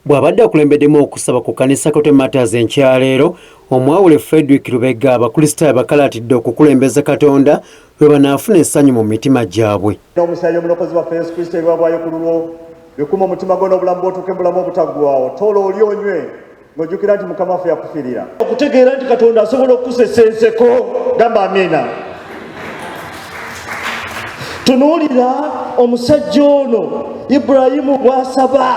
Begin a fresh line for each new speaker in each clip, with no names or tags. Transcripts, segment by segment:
bw'abadde akulembeddemu okusaba ku kanisa Katwe Matters enkyaleero omwawule Fredrick Lubega abakristaayo bakalaatidde okukulembeza Katonda lwe banaafuna essanyu mu mitima gyabwe.
Omusaayi omulokozi waffe Yesu Kristo ebibabwayo ku lulwo bikuma omutima gwo n'obulamu bw'otuuke mu bulamu obutaggwaawo toola oli onywe ng'ojjukira nti Mukama waffe yakufirira. Okutegeera nti Katonda asobola okukusesa enseko gamba amiina. Tunuulira omusajja ono Ibulayimu bw'asaba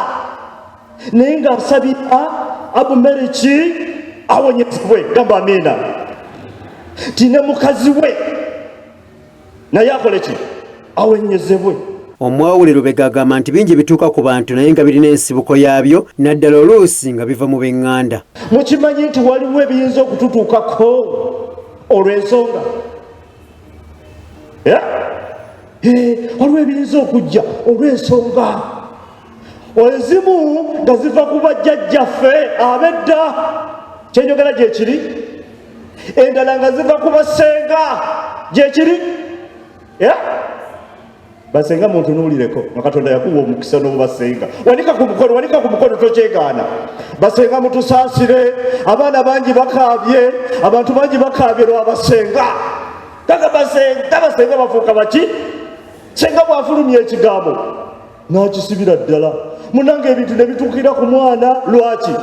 naye ng'asabira Abumereki awonyezebwe gamba amiina. Tine mukazi we naye akole ki awonyezebwe.
Omwawule Lubega agamba nti bingi bituuka ku bantu naye nga birina ensibuko yaabyo naddala oluusi nga biva mu b'eŋŋanda.
Mukimanyi nti waliwo ebiyinza okututuukako olw'ensonga. Waliwo ebiyinza okujja olw'ensonga ezimu nga ziva ku bajjajjaffe ab'edda kyenjogera gye kiri, endala nga ziva ku basenga gye kiri. Basenga muntunuulireko nga Katonda yakuwa omukisa n'obubasenga. Wanika ku mukono tokyegaana. Basenga mutusaasire, abaana bangi bakaabye, abantu bangi bakaabye lw'abasenga. Basenga bafuuka baki? Senga bw'afulumya ekigambo n'akisibira ddala. Munange ebintu ne bituukira ku mwana lwaki?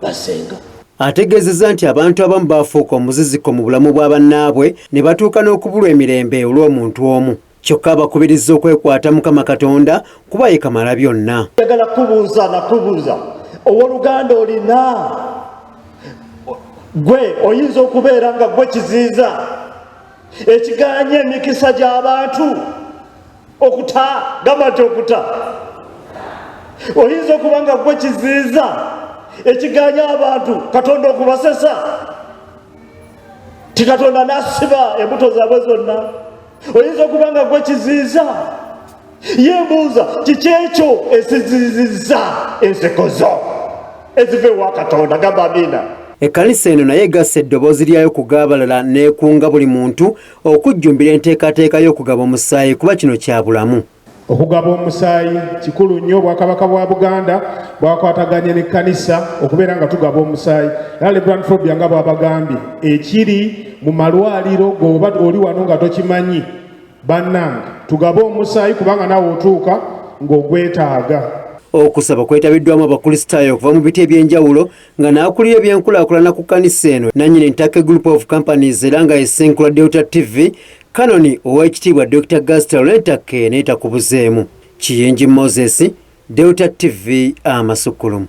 Basenga.
Ategeezezza nti abantu abamu baafuuka omuziziko mu bulamu bwa bannaabwe ne batuuka n'okubulwa emirembe olw'omuntu omu. Kyokka abakubirizza okwekwata Mukama Katonda kuba ye kamala byonna.
Njagala kubuuza owooluganda olina gwe oyinza okubeera nga gwe kiziiza ekiganya emikisa gy'abantu okuta gamba nti okuta. Oyinza okuba nga gwe kiziiza ekiganya abantu Katonda okubasesa ti Katonda n'asiba embuto zaabwe zonna. Oyinza okuba nga gwe kiziiza yeebuuza kiki ekyo esiziizizza enseko zo eziva ewa Katonda gamba amiina.
Ekkanisa eno naye egasse eddoboozi lyayo ku g'abalala n'ekunga buli muntu okujjumbira enteekateeka y'okugaba omusaayi kuba kino kya bulamu.
Okugaba omusaayi kikulu nnyo. Obwakabaka bwa Buganda bwakwataganye n'ekkanisa okubeera nga tugaba omusaayi. Era Rev.Fredrick nga bw'abagambye ekiri mu malwaliro g'oba oli wano nga tokimanyi bannange tugabe omusaayi kubanga naawe otuuka ng'ogwetaaga.
Okusaba kwetabiddwamu abakristaayo okuva mu biti eby'enjawulo nga n'akulira ebyenkulaakulana ku kkanisa eno nannyini Ntake Group of Companies era nga yesenkula Delta TV Kanoni ow'ekitiibwa Dr. Gaston Ntake n'etakubuzeemu. Kiyingi Moses, Delta TV Amasukulumu.